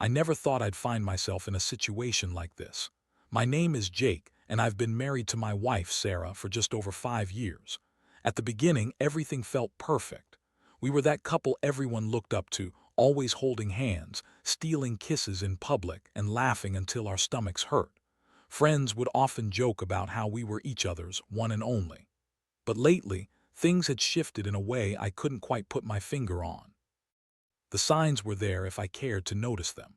I never thought I'd find myself in a situation like this. My name is Jake, and I've been married to my wife, Sarah, for just over 5 years. At the beginning, everything felt perfect. We were that couple everyone looked up to, always holding hands, stealing kisses in public, and laughing until our stomachs hurt. Friends would often joke about how we were each other's one and only. But lately, things had shifted in a way I couldn't quite put my finger on. The signs were there if I cared to notice them.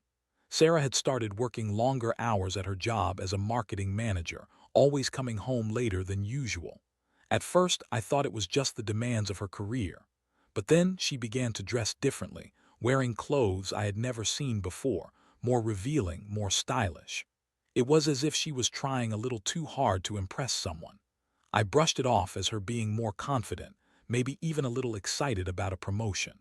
Sarah had started working longer hours at her job as a marketing manager, always coming home later than usual. At first, I thought it was just the demands of her career. But then she began to dress differently, wearing clothes I had never seen before, more revealing, more stylish. It was as if she was trying a little too hard to impress someone. I brushed it off as her being more confident, maybe even a little excited about a promotion.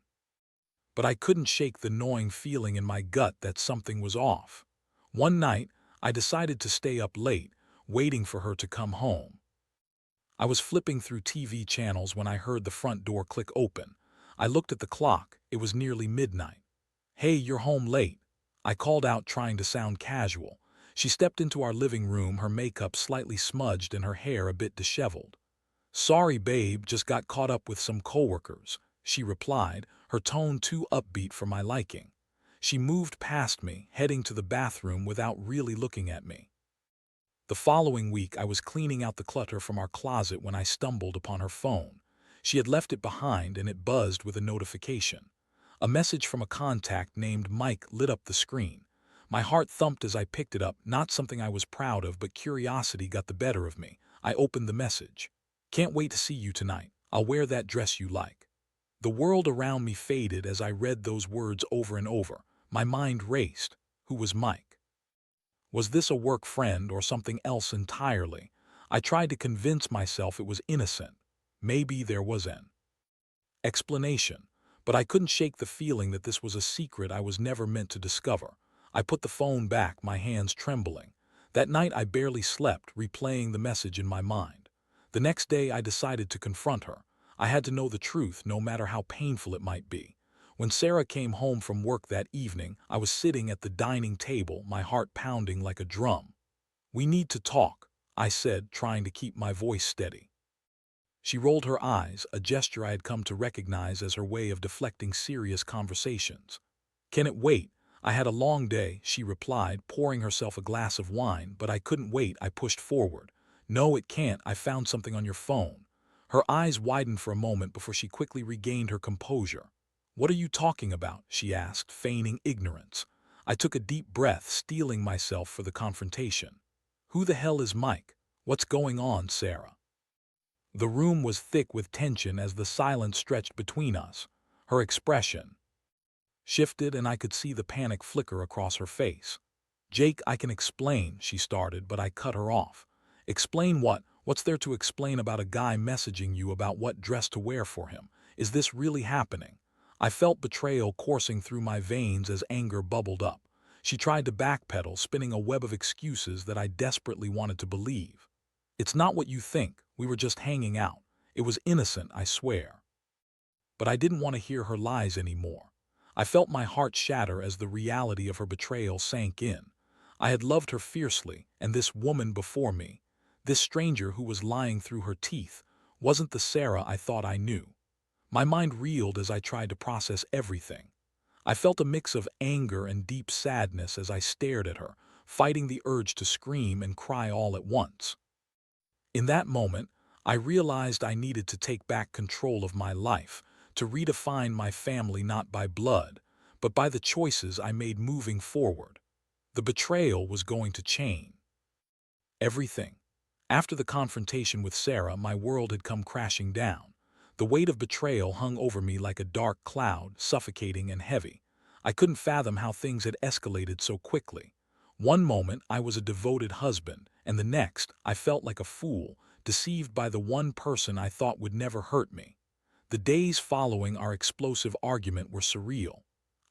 But I couldn't shake the gnawing feeling in my gut that something was off. One night, I decided to stay up late, waiting for her to come home. I was flipping through TV channels when I heard the front door click open. I looked at the clock. It was nearly midnight. "Hey, you're home late," I called out, trying to sound casual. She stepped into our living room, her makeup slightly smudged and her hair a bit disheveled. "Sorry, babe, just got caught up with some coworkers," she replied, her tone too upbeat for my liking. She moved past me, heading to the bathroom without really looking at me. The following week, I was cleaning out the clutter from our closet when I stumbled upon her phone. She had left it behind, and it buzzed with a notification. A message from a contact named Mike lit up the screen. My heart thumped as I picked it up, not something I was proud of, but curiosity got the better of me. I opened the message. "Can't wait to see you tonight. I'll wear that dress you like." The world around me faded as I read those words over and over. My mind raced. Who was Mike? Was this a work friend or something else entirely? I tried to convince myself it was innocent. Maybe there was an explanation, but I couldn't shake the feeling that this was a secret I was never meant to discover. I put the phone back, my hands trembling. That night I barely slept, replaying the message in my mind. The next day I decided to confront her. I had to know the truth, no matter how painful it might be. When Sarah came home from work that evening, I was sitting at the dining table, my heart pounding like a drum. "We need to talk," I said, trying to keep my voice steady. She rolled her eyes, a gesture I had come to recognize as her way of deflecting serious conversations. "Can it wait? I had a long day," she replied, pouring herself a glass of wine, but I couldn't wait. I pushed forward. "No, it can't. I found something on your phone." Her eyes widened for a moment before she quickly regained her composure. "What are you talking about?" she asked, feigning ignorance. I took a deep breath, steeling myself for the confrontation. "Who the hell is Mike? What's going on, Sarah?" The room was thick with tension as the silence stretched between us. Her expression shifted, and I could see the panic flicker across her face. "Jake, I can explain," she started, but I cut her off. "Explain what? What's there to explain about a guy messaging you about what dress to wear for him? Is this really happening?" I felt betrayal coursing through my veins as anger bubbled up. She tried to backpedal, spinning a web of excuses that I desperately wanted to believe. "It's not what you think. We were just hanging out. It was innocent, I swear." But I didn't want to hear her lies anymore. I felt my heart shatter as the reality of her betrayal sank in. I had loved her fiercely, and this woman before me, this stranger who was lying through her teeth, wasn't the Sarah I thought I knew. My mind reeled as I tried to process everything. I felt a mix of anger and deep sadness as I stared at her, fighting the urge to scream and cry all at once. In that moment, I realized I needed to take back control of my life, to redefine my family not by blood, but by the choices I made moving forward. The betrayal was going to change everything. After the confrontation with Sarah, my world had come crashing down. The weight of betrayal hung over me like a dark cloud, suffocating and heavy. I couldn't fathom how things had escalated so quickly. One moment I was a devoted husband, and the next I felt like a fool, deceived by the one person I thought would never hurt me. The days following our explosive argument were surreal.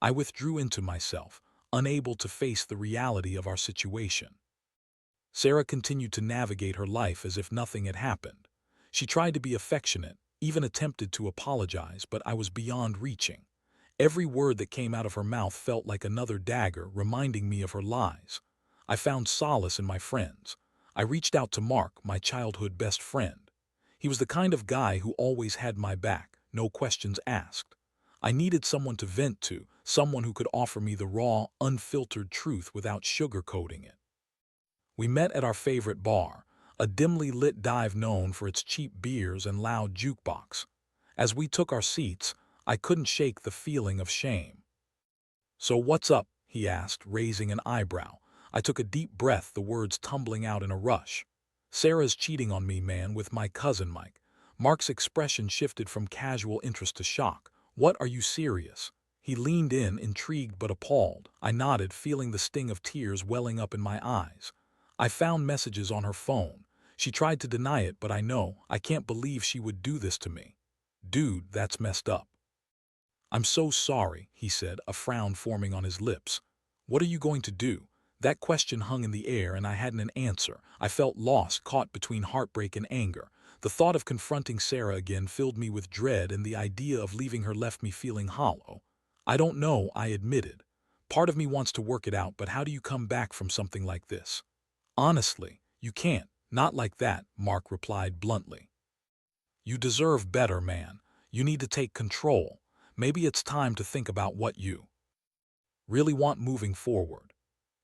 I withdrew into myself, unable to face the reality of our situation. Sarah continued to navigate her life as if nothing had happened. She tried to be affectionate, even attempted to apologize, but I was beyond reaching. Every word that came out of her mouth felt like another dagger, reminding me of her lies. I found solace in my friends. I reached out to Mark, my childhood best friend. He was the kind of guy who always had my back, no questions asked. I needed someone to vent to, someone who could offer me the raw, unfiltered truth without sugarcoating it. We met at our favorite bar, a dimly lit dive known for its cheap beers and loud jukebox. As we took our seats, I couldn't shake the feeling of shame. "So what's up?" he asked, raising an eyebrow. I took a deep breath, the words tumbling out in a rush. "Sarah's cheating on me, man, with my cousin Mike." Mark's expression shifted from casual interest to shock. "What, are you serious?" He leaned in, intrigued but appalled. I nodded, feeling the sting of tears welling up in my eyes. "I found messages on her phone. She tried to deny it, but I can't believe she would do this to me." "Dude, that's messed up." "I'm so sorry," he said, a frown forming on his lips. "What are you going to do?" That question hung in the air and I hadn't an answer. I felt lost, caught between heartbreak and anger. The thought of confronting Sarah again filled me with dread, and the idea of leaving her left me feeling hollow. "I don't know," I admitted. "Part of me wants to work it out, but how do you come back from something like this?" "Honestly, you can't. Not like that," Mark replied bluntly. "You deserve better, man. You need to take control. Maybe it's time to think about what you really want moving forward."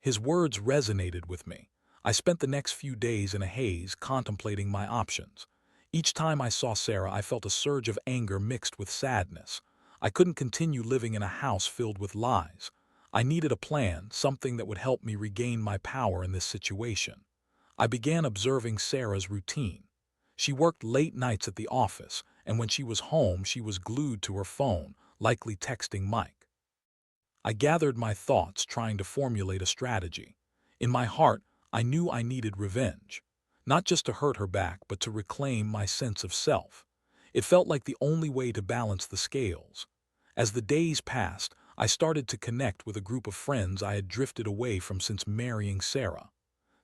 His words resonated with me. I spent the next few days in a haze, contemplating my options. Each time I saw Sarah, I felt a surge of anger mixed with sadness. I couldn't continue living in a house filled with lies. I needed a plan, something that would help me regain my power in this situation. I began observing Sarah's routine. She worked late nights at the office, and when she was home, she was glued to her phone, likely texting Mike. I gathered my thoughts, trying to formulate a strategy. In my heart, I knew I needed revenge. Not just to hurt her back, but to reclaim my sense of self. It felt like the only way to balance the scales. As the days passed, I started to connect with a group of friends I had drifted away from since marrying Sarah.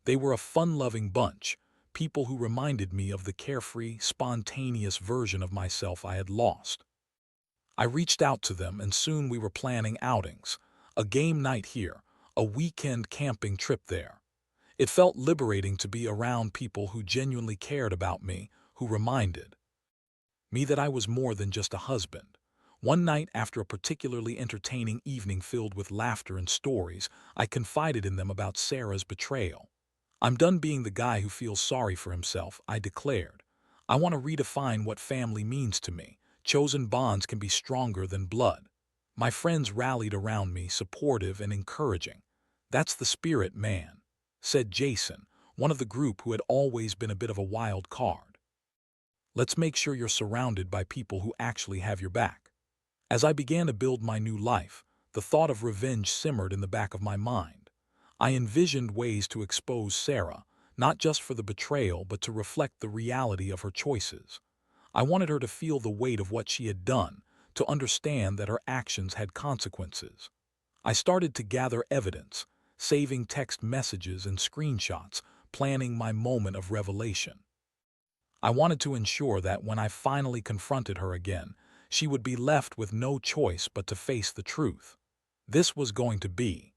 They were a fun-loving bunch, people who reminded me of the carefree, spontaneous version of myself I had lost. I reached out to them, and soon we were planning outings, a game night here, a weekend camping trip there. It felt liberating to be around people who genuinely cared about me, who reminded me that I was more than just a husband. One night, after a particularly entertaining evening filled with laughter and stories, I confided in them about Sarah's betrayal. "I'm done being the guy who feels sorry for himself," I declared. "I want to redefine what family means to me. Chosen bonds can be stronger than blood." My friends rallied around me, supportive and encouraging. "That's the spirit, man," said Jason, one of the group who had always been a bit of a wild card. "Let's make sure you're surrounded by people who actually have your back." As I began to build my new life, the thought of revenge simmered in the back of my mind. I envisioned ways to expose Sarah, not just for the betrayal, but to reflect the reality of her choices. I wanted her to feel the weight of what she had done, to understand that her actions had consequences. I started to gather evidence, saving text messages and screenshots, planning my moment of revelation. I wanted to ensure that when I finally confronted her again, she would be left with no choice but to face the truth. This was going to be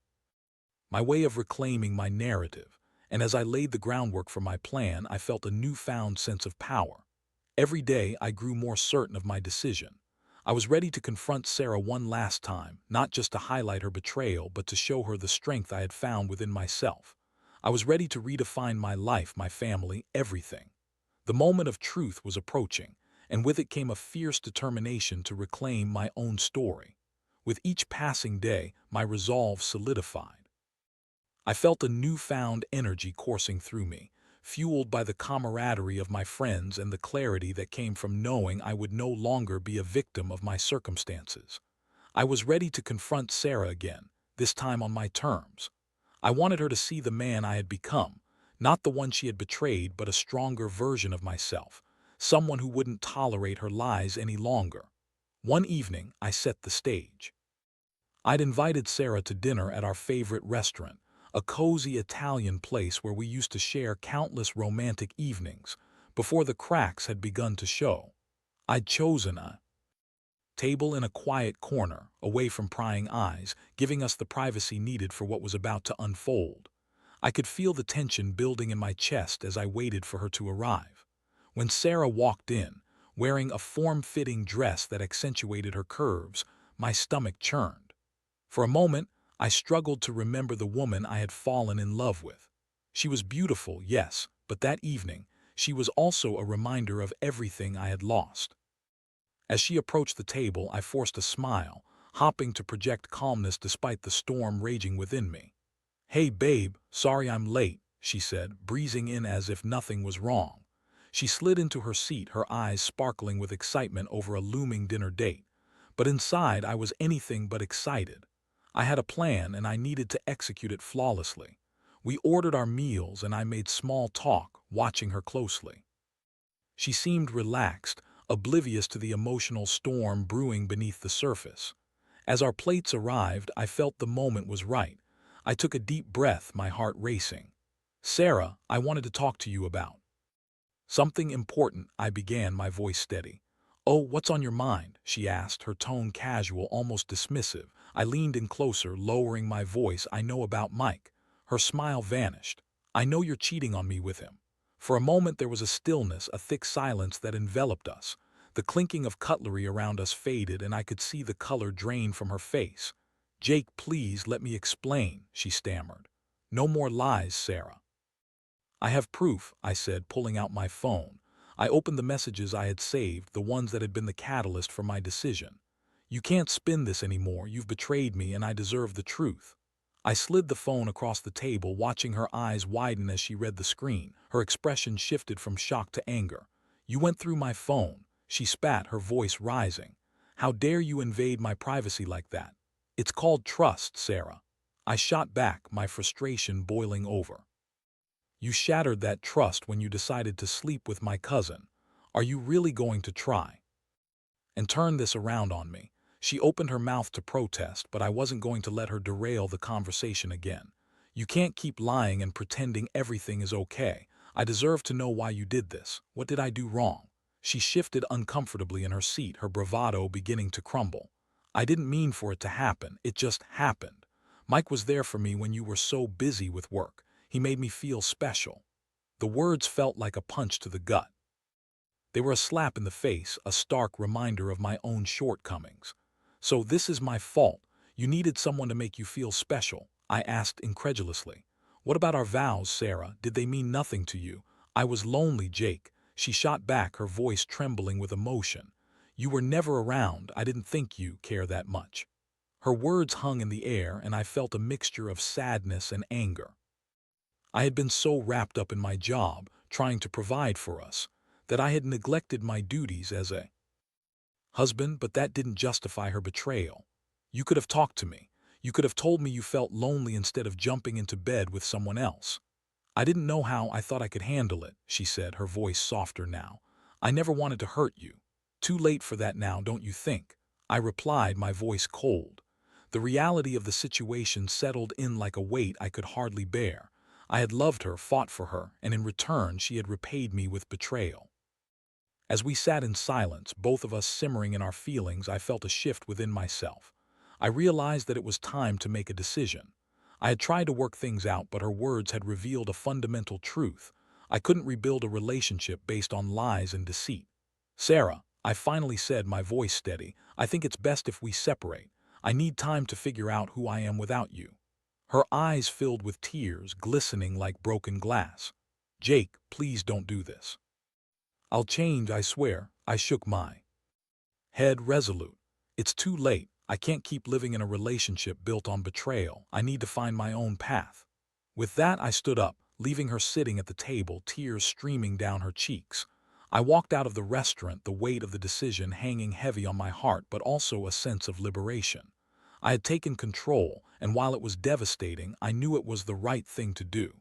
my way of reclaiming my narrative, and as I laid the groundwork for my plan, I felt a newfound sense of power. Every day, I grew more certain of my decision. I was ready to confront Sarah one last time, not just to highlight her betrayal, but to show her the strength I had found within myself. I was ready to redefine my life, my family, everything. The moment of truth was approaching, and with it came a fierce determination to reclaim my own story. With each passing day, my resolve solidified. I felt a newfound energy coursing through me, fueled by the camaraderie of my friends and the clarity that came from knowing I would no longer be a victim of my circumstances. I was ready to confront Sarah again, this time on my terms. I wanted her to see the man I had become, not the one she had betrayed, but a stronger version of myself, someone who wouldn't tolerate her lies any longer. One evening, I set the stage. I'd invited Sarah to dinner at our favorite restaurant, a cozy Italian place where we used to share countless romantic evenings before the cracks had begun to show. I'd chosen a Table in a quiet corner, away from prying eyes, giving us the privacy needed for what was about to unfold. I could feel the tension building in my chest as I waited for her to arrive. When Sarah walked in, wearing a form-fitting dress that accentuated her curves, my stomach churned. For a moment, I struggled to remember the woman I had fallen in love with. She was beautiful, yes, but that evening, she was also a reminder of everything I had lost. As she approached the table, I forced a smile, hopping to project calmness despite the storm raging within me. "Hey, babe, sorry I'm late," she said, breezing in as if nothing was wrong. She slid into her seat, her eyes sparkling with excitement over a looming dinner date. But inside, I was anything but excited. I had a plan, and I needed to execute it flawlessly. We ordered our meals, and I made small talk, watching her closely. She seemed relaxed, oblivious to the emotional storm brewing beneath the surface. As our plates arrived, I felt the moment was right. I took a deep breath, my heart racing. "Sarah, I wanted to talk to you about something important," I began, my voice steady. "Oh, what's on your mind?" she asked, her tone casual, almost dismissive. I leaned in closer, lowering my voice. "I know about Mike." Her smile vanished. "I know you're cheating on me with him." For a moment there was a stillness, a thick silence that enveloped us. The clinking of cutlery around us faded, and I could see the color drain from her face. "Jake, please let me explain," she stammered. "No more lies, Sarah." "I have proof," I said, pulling out my phone. I opened the messages I had saved, the ones that had been the catalyst for my decision. "You can't spin this anymore. You've betrayed me, and I deserve the truth." I slid the phone across the table, watching her eyes widen as she read the screen. Her expression shifted from shock to anger. "You went through my phone," she spat, her voice rising. "How dare you invade my privacy like that? It's called trust, Sarah." I shot back, my frustration boiling over. "You shattered that trust when you decided to sleep with my cousin. Are you really going to try and turn this around on me?" She opened her mouth to protest, but I wasn't going to let her derail the conversation again. "You can't keep lying and pretending everything is okay. I deserve to know why you did this. What did I do wrong?" She shifted uncomfortably in her seat, her bravado beginning to crumble. "I didn't mean for it to happen. It just happened. Mike was there for me when you were so busy with work. He made me feel special." The words felt like a punch to the gut. They were a slap in the face, a stark reminder of my own shortcomings. "So this is my fault. You needed someone to make you feel special," I asked incredulously. "What about our vows, Sarah? Did they mean nothing to you?" "I was lonely, Jake," she shot back, her voice trembling with emotion. "You were never around. I didn't think you care that much." Her words hung in the air, and I felt a mixture of sadness and anger. I had been so wrapped up in my job, trying to provide for us, that I had neglected my duties as a husband, but that didn't justify her betrayal. "You could have talked to me. You could have told me you felt lonely instead of jumping into bed with someone else." "I didn't know how I thought I could handle it," she said, her voice softer now. "I never wanted to hurt you. Too late for that now, don't you think?" I replied, my voice cold. The reality of the situation settled in like a weight I could hardly bear. I had loved her, fought for her, and in return she had repaid me with betrayal. As we sat in silence, both of us simmering in our feelings, I felt a shift within myself. I realized that it was time to make a decision. I had tried to work things out, but her words had revealed a fundamental truth. I couldn't rebuild a relationship based on lies and deceit. "Sarah," I finally said, my voice steady, "I think it's best if we separate. I need time to figure out who I am without you." Her eyes filled with tears, glistening like broken glass. "Jake, please don't do this." "I'll change, I swear." I shook my head resolute. "It's too late. I can't keep living in a relationship built on betrayal. I need to find my own path." With that, I stood up, leaving her sitting at the table, tears streaming down her cheeks. I walked out of the restaurant, the weight of the decision hanging heavy on my heart, but also a sense of liberation. I had taken control, and while it was devastating, I knew it was the right thing to do.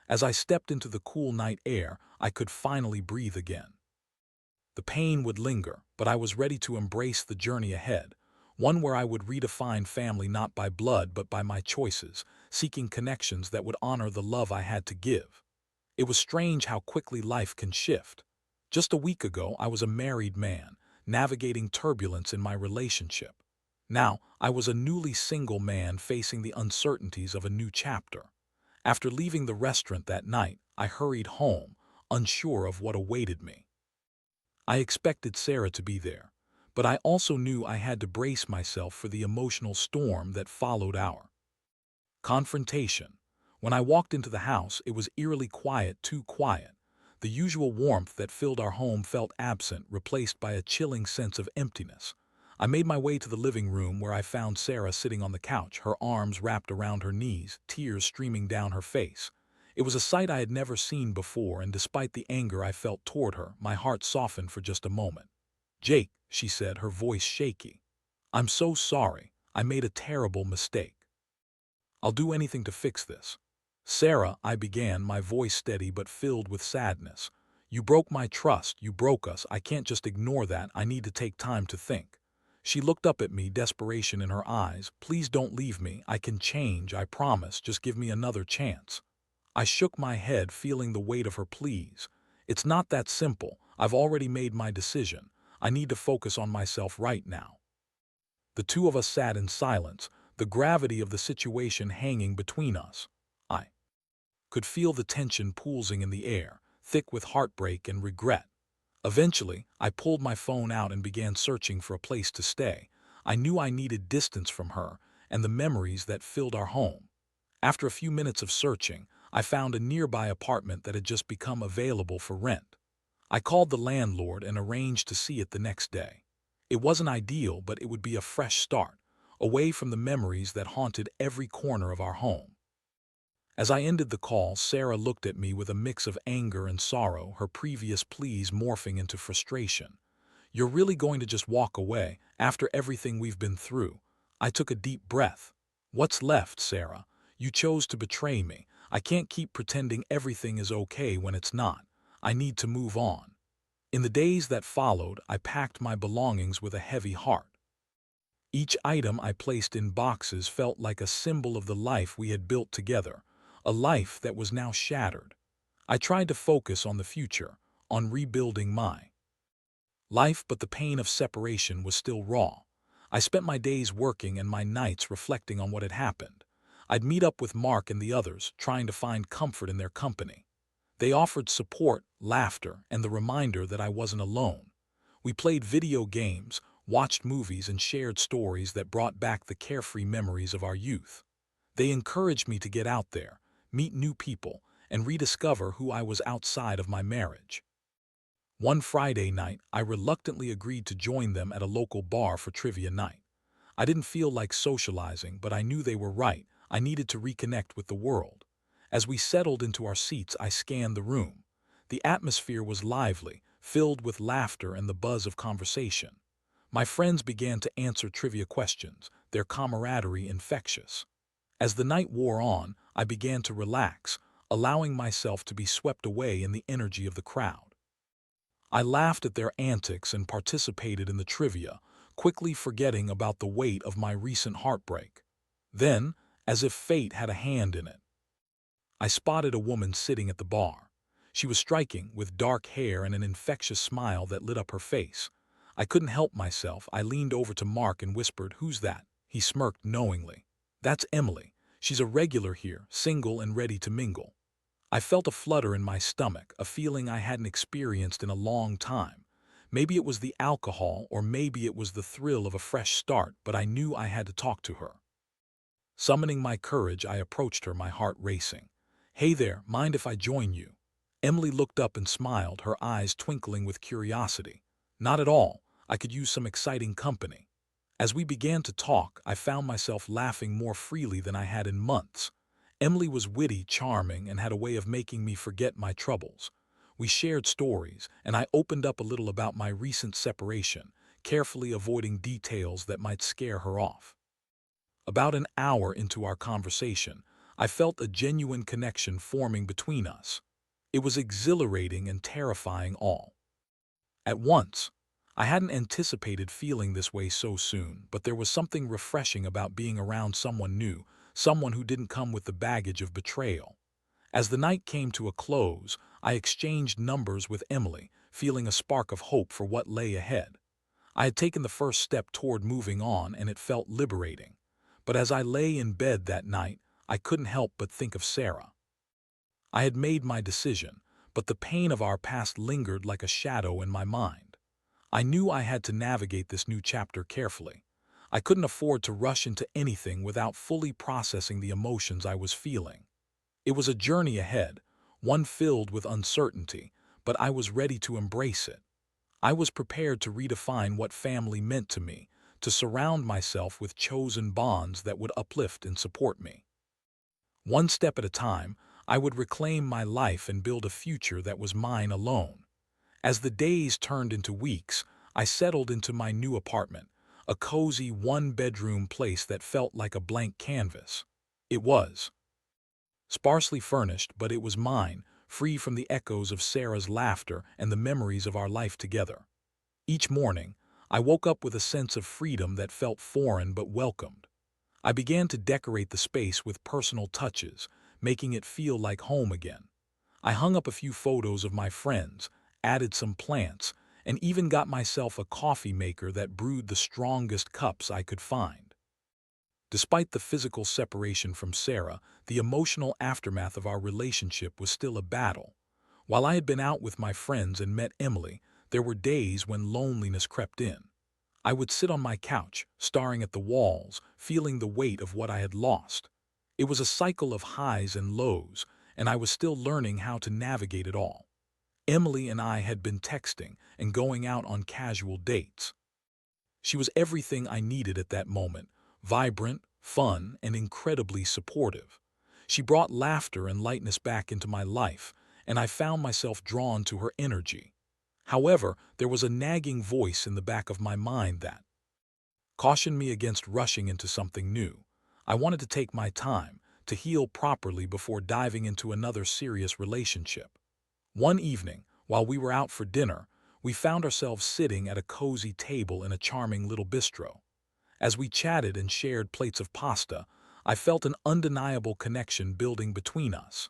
As I stepped into the cool night air, I could finally breathe again. The pain would linger, but I was ready to embrace the journey ahead, one where I would redefine family not by blood but by my choices, seeking connections that would honor the love I had to give. It was strange how quickly life can shift. Just a week ago, I was a married man, navigating turbulence in my relationship. Now, I was a newly single man facing the uncertainties of a new chapter. After leaving the restaurant that night, I hurried home, unsure of what awaited me. I expected Sarah to be there, but I also knew I had to brace myself for the emotional storm that followed our confrontation. When I walked into the house, it was eerily quiet, too quiet. The usual warmth that filled our home felt absent, replaced by a chilling sense of emptiness. I made my way to the living room where I found Sarah sitting on the couch, her arms wrapped around her knees, tears streaming down her face. It was a sight I had never seen before, and despite the anger I felt toward her, my heart softened for just a moment. "Jake," she said, her voice shaky. "I'm so sorry. I made a terrible mistake. I'll do anything to fix this." "Sarah," I began, my voice steady but filled with sadness. "You broke my trust, you broke us. I can't just ignore that. I need to take time to think." She looked up at me, desperation in her eyes. "Please don't leave me. I can change, I promise. Just give me another chance." I shook my head, feeling the weight of her pleas. "It's not that simple. I've already made my decision. I need to focus on myself right now." The two of us sat in silence, the gravity of the situation hanging between us. I could feel the tension pooling in the air, thick with heartbreak and regret. Eventually, I pulled my phone out and began searching for a place to stay. I knew I needed distance from her and the memories that filled our home. After a few minutes of searching, I found a nearby apartment that had just become available for rent. I called the landlord and arranged to see it the next day. It wasn't ideal, but it would be a fresh start, away from the memories that haunted every corner of our home. As I ended the call, Sarah looked at me with a mix of anger and sorrow, her previous pleas morphing into frustration. "You're really going to just walk away, after everything we've been through?" I took a deep breath. "What's left, Sarah? You chose to betray me. I can't keep pretending everything is okay when it's not. I need to move on." In the days that followed, I packed my belongings with a heavy heart. Each item I placed in boxes felt like a symbol of the life we had built together, a life that was now shattered. I tried to focus on the future, on rebuilding my life, but the pain of separation was still raw. I spent my days working and my nights reflecting on what had happened. I'd meet up with Mark and the others, trying to find comfort in their company. They offered support, laughter, and the reminder that I wasn't alone. We played video games, watched movies, and shared stories that brought back the carefree memories of our youth. They encouraged me to get out there, meet new people, and rediscover who I was outside of my marriage. One Friday night, I reluctantly agreed to join them at a local bar for trivia night. I didn't feel like socializing, but I knew they were right. I needed to reconnect with the world. As we settled into our seats, I scanned the room. The atmosphere was lively, filled with laughter and the buzz of conversation. My friends began to answer trivia questions, their camaraderie infectious. As the night wore on, I began to relax, allowing myself to be swept away in the energy of the crowd. I laughed at their antics and participated in the trivia, quickly forgetting about the weight of my recent heartbreak. Then, as if fate had a hand in it, I spotted a woman sitting at the bar. She was striking, with dark hair and an infectious smile that lit up her face. I couldn't help myself. I leaned over to Mark and whispered, "Who's that?" He smirked knowingly. "That's Emily. She's a regular here, single and ready to mingle." I felt a flutter in my stomach, a feeling I hadn't experienced in a long time. Maybe it was the alcohol, or maybe it was the thrill of a fresh start, but I knew I had to talk to her. Summoning my courage, I approached her, my heart racing. "Hey there, mind if I join you?" Emily looked up and smiled, her eyes twinkling with curiosity. "Not at all. I could use some exciting company." As we began to talk, I found myself laughing more freely than I had in months. Emily was witty, charming, and had a way of making me forget my troubles. We shared stories, and I opened up a little about my recent separation, carefully avoiding details that might scare her off. About an hour into our conversation, I felt a genuine connection forming between us. It was exhilarating and terrifying all at once. I hadn't anticipated feeling this way so soon, but there was something refreshing about being around someone new, someone who didn't come with the baggage of betrayal. As the night came to a close, I exchanged numbers with Emily, feeling a spark of hope for what lay ahead. I had taken the first step toward moving on, and it felt liberating. But as I lay in bed that night, I couldn't help but think of Sarah. I had made my decision, but the pain of our past lingered like a shadow in my mind. I knew I had to navigate this new chapter carefully. I couldn't afford to rush into anything without fully processing the emotions I was feeling. It was a journey ahead, one filled with uncertainty, but I was ready to embrace it. I was prepared to redefine what family meant to me, to surround myself with chosen bonds that would uplift and support me. One step at a time, I would reclaim my life and build a future that was mine alone. As the days turned into weeks, I settled into my new apartment, a cozy one-bedroom place that felt like a blank canvas. It was sparsely furnished, but it was mine, free from the echoes of Sarah's laughter and the memories of our life together. Each morning, I woke up with a sense of freedom that felt foreign but welcomed. I began to decorate the space with personal touches, making it feel like home again. I hung up a few photos of my friends, added some plants, and even got myself a coffee maker that brewed the strongest cups I could find. Despite the physical separation from Sarah, the emotional aftermath of our relationship was still a battle. While I had been out with my friends and met Emily, there were days when loneliness crept in. I would sit on my couch, staring at the walls, feeling the weight of what I had lost. It was a cycle of highs and lows, and I was still learning how to navigate it all. Emily and I had been texting and going out on casual dates. She was everything I needed at that moment, vibrant, fun, and incredibly supportive. She brought laughter and lightness back into my life, and I found myself drawn to her energy. However, there was a nagging voice in the back of my mind that cautioned me against rushing into something new. I wanted to take my time, to heal properly before diving into another serious relationship. One evening, while we were out for dinner, we found ourselves sitting at a cozy table in a charming little bistro. As we chatted and shared plates of pasta, I felt an undeniable connection building between us.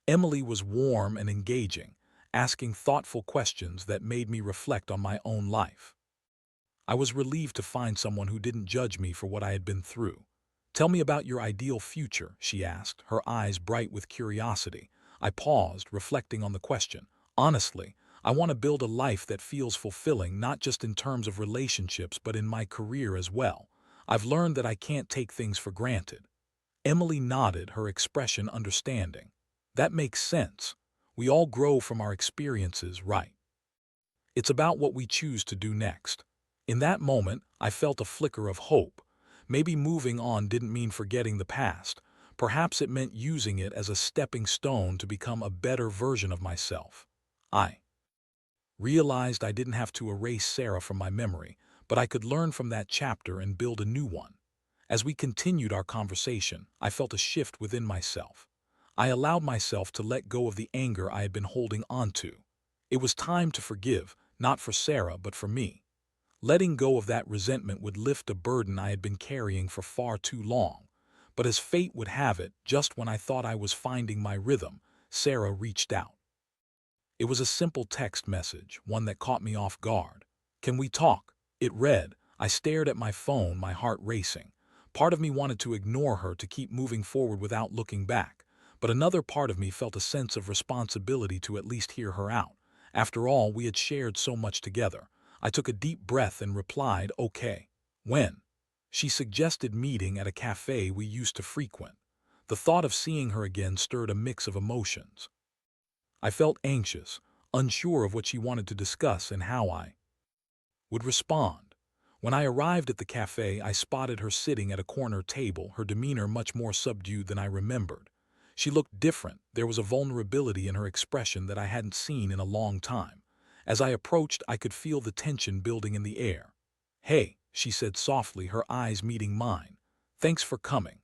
Emily was warm and engaging, asking thoughtful questions that made me reflect on my own life. I was relieved to find someone who didn't judge me for what I had been through. "Tell me about your ideal future," she asked, her eyes bright with curiosity. I paused, reflecting on the question. "Honestly, I want to build a life that feels fulfilling, not just in terms of relationships but in my career as well. I've learned that I can't take things for granted." Emily nodded, her expression understanding. "That makes sense. We all grow from our experiences, right? It's about what we choose to do next." In that moment, I felt a flicker of hope. Maybe moving on didn't mean forgetting the past. Perhaps it meant using it as a stepping stone to become a better version of myself. I realized I didn't have to erase Sarah from my memory, but I could learn from that chapter and build a new one. As we continued our conversation, I felt a shift within myself. I allowed myself to let go of the anger I had been holding onto. It was time to forgive, not for Sarah, but for me. Letting go of that resentment would lift a burden I had been carrying for far too long. But as fate would have it, just when I thought I was finding my rhythm, Sarah reached out. It was a simple text message, one that caught me off guard. "Can we talk?" it read. I stared at my phone, my heart racing. Part of me wanted to ignore her, to keep moving forward without looking back. But another part of me felt a sense of responsibility to at least hear her out. After all, we had shared so much together. I took a deep breath and replied, "Okay." "When?" She suggested meeting at a cafe we used to frequent. The thought of seeing her again stirred a mix of emotions. I felt anxious, unsure of what she wanted to discuss and how I would respond. When I arrived at the cafe, I spotted her sitting at a corner table, her demeanor much more subdued than I remembered. She looked different. There was a vulnerability in her expression that I hadn't seen in a long time. As I approached, I could feel the tension building in the air. "Hey," she said softly, her eyes meeting mine. "Thanks for coming."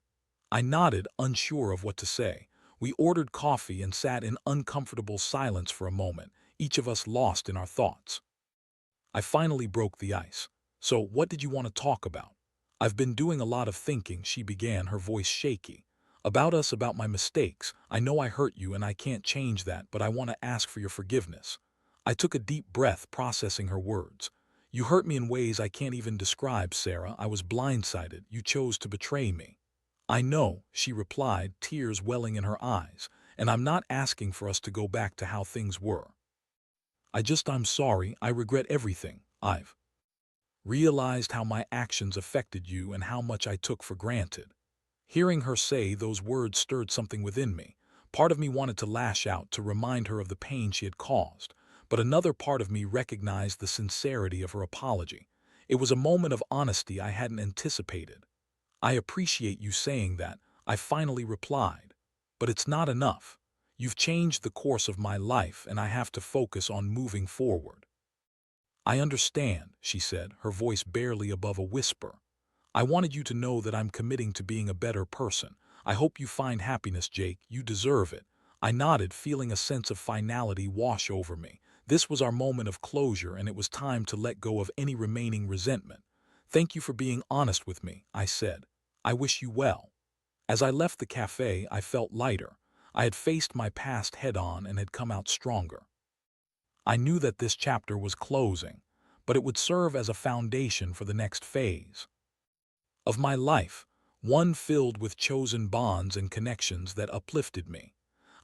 I nodded, unsure of what to say. We ordered coffee and sat in uncomfortable silence for a moment, each of us lost in our thoughts. I finally broke the ice. "So, what did you want to talk about?" "I've been doing a lot of thinking," she began, her voice shaky. "About us, about my mistakes. I know I hurt you and I can't change that, but I want to ask for your forgiveness." I took a deep breath, processing her words. You hurt me in ways I can't even describe, Sarah. I was blindsided. You chose to betray me. I know, she replied, tears welling in her eyes, and I'm not asking for us to go back to how things were. I'm sorry. I regret everything. I've realized how my actions affected you and how much I took for granted. Hearing her say those words stirred something within me. Part of me wanted to lash out to remind her of the pain she had caused, but another part of me recognized the sincerity of her apology. It was a moment of honesty I hadn't anticipated. I appreciate you saying that, I finally replied. But it's not enough. You've changed the course of my life and I have to focus on moving forward. I understand, she said, her voice barely above a whisper. I wanted you to know that I'm committing to being a better person. I hope you find happiness, Jake. You deserve it. I nodded, feeling a sense of finality wash over me. This was our moment of closure, and it was time to let go of any remaining resentment. Thank you for being honest with me, I said. I wish you well. As I left the cafe, I felt lighter. I had faced my past head-on and had come out stronger. I knew that this chapter was closing, but it would serve as a foundation for the next phase of my life, one filled with chosen bonds and connections that uplifted me.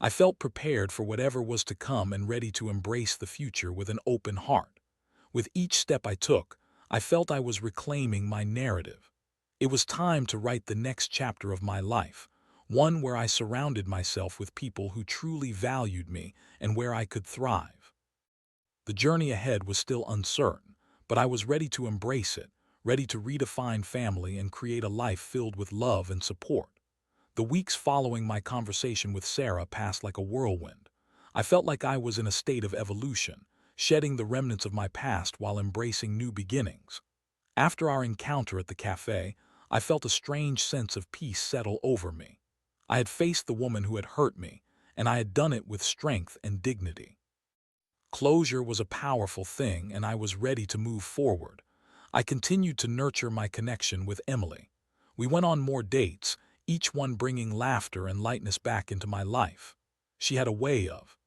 I felt prepared for whatever was to come and ready to embrace the future with an open heart. With each step I took, I felt I was reclaiming my narrative. It was time to write the next chapter of my life, one where I surrounded myself with people who truly valued me and where I could thrive. The journey ahead was still uncertain, but I was ready to embrace it, ready to redefine family and create a life filled with love and support. The weeks following my conversation with Sarah passed like a whirlwind. I felt like I was in a state of evolution, shedding the remnants of my past while embracing new beginnings. After our encounter at the cafe, I felt a strange sense of peace settle over me. I had faced the woman who had hurt me, and I had done it with strength and dignity. Closure was a powerful thing, and I was ready to move forward. I continued to nurture my connection with Emily. We went on more dates, each one bringing laughter and lightness back into my life. She had a way of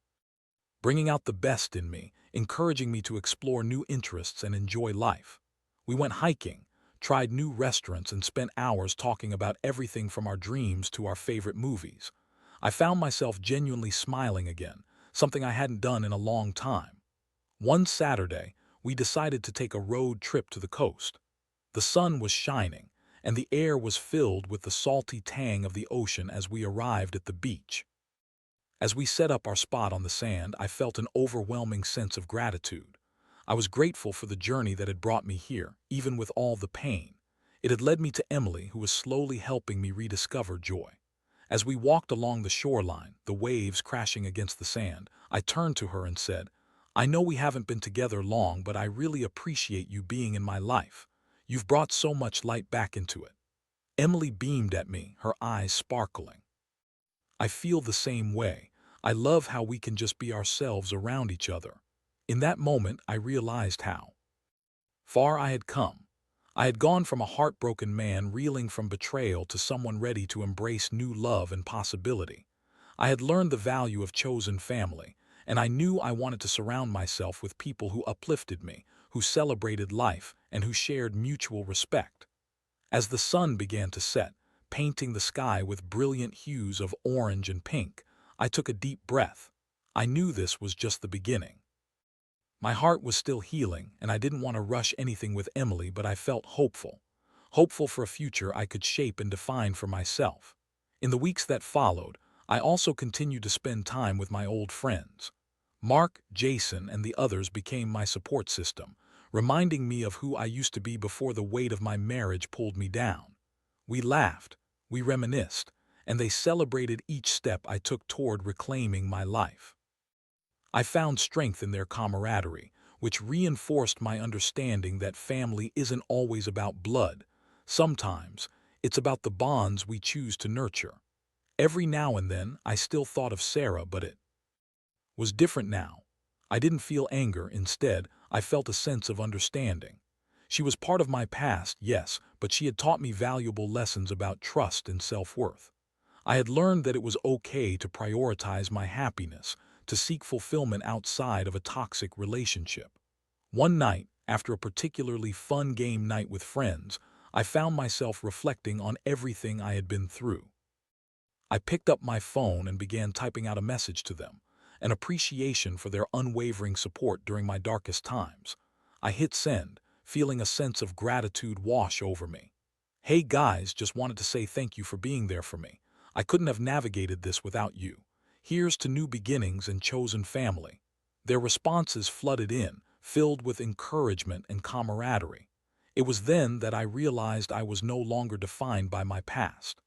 bringing out the best in me, encouraging me to explore new interests and enjoy life. We went hiking, tried new restaurants, and spent hours talking about everything from our dreams to our favorite movies. I found myself genuinely smiling again, something I hadn't done in a long time. One Saturday, we decided to take a road trip to the coast. The sun was shining, and the air was filled with the salty tang of the ocean as we arrived at the beach. As we set up our spot on the sand, I felt an overwhelming sense of gratitude. I was grateful for the journey that had brought me here, even with all the pain. It had led me to Emily, who was slowly helping me rediscover joy. As we walked along the shoreline, the waves crashing against the sand, I turned to her and said, I know we haven't been together long, but I really appreciate you being in my life. You've brought so much light back into it. Emily beamed at me, her eyes sparkling. I feel the same way. I love how we can just be ourselves around each other. In that moment, I realized how far I had come. I had gone from a heartbroken man reeling from betrayal to someone ready to embrace new love and possibility. I had learned the value of chosen family, and I knew I wanted to surround myself with people who uplifted me, who celebrated life, and who shared mutual respect. As the sun began to set, painting the sky with brilliant hues of orange and pink, I took a deep breath. I knew this was just the beginning. My heart was still healing, and I didn't want to rush anything with Emily, but I felt hopeful. Hopeful for a future I could shape and define for myself. In the weeks that followed, I also continued to spend time with my old friends. Mark, Jason, and the others became my support system, reminding me of who I used to be before the weight of my marriage pulled me down. We laughed, we reminisced, and they celebrated each step I took toward reclaiming my life. I found strength in their camaraderie, which reinforced my understanding that family isn't always about blood. Sometimes, it's about the bonds we choose to nurture. Every now and then, I still thought of Sarah, but it was different now. I didn't feel anger. Instead, I felt a sense of understanding. She was part of my past, yes, but she had taught me valuable lessons about trust and self-worth. I had learned that it was okay to prioritize my happiness, to seek fulfillment outside of a toxic relationship. One night, after a particularly fun game night with friends, I found myself reflecting on everything I had been through. I picked up my phone and began typing out a message to them, an appreciation for their unwavering support during my darkest times. I hit send, feeling a sense of gratitude wash over me. Hey guys, just wanted to say thank you for being there for me. I couldn't have navigated this without you. Here's to new beginnings and chosen family. Their responses flooded in, filled with encouragement and camaraderie. It was then that I realized I was no longer defined by my past.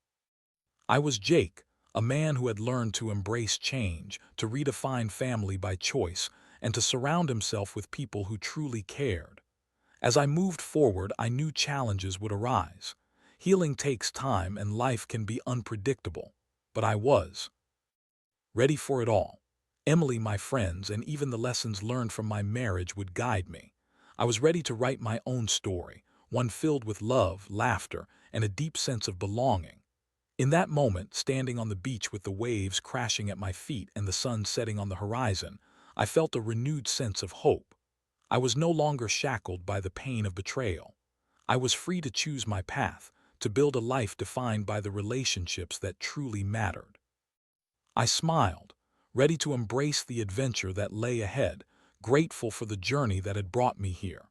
I was Jake, a man who had learned to embrace change, to redefine family by choice, and to surround himself with people who truly cared. As I moved forward, I knew challenges would arise. Healing takes time and life can be unpredictable, but I was ready for it all. Emily, my friends, and even the lessons learned from my marriage would guide me. I was ready to write my own story, one filled with love, laughter, and a deep sense of belonging. In that moment, standing on the beach with the waves crashing at my feet and the sun setting on the horizon, I felt a renewed sense of hope. I was no longer shackled by the pain of betrayal. I was free to choose my path, to build a life defined by the relationships that truly mattered. I smiled, ready to embrace the adventure that lay ahead, grateful for the journey that had brought me here.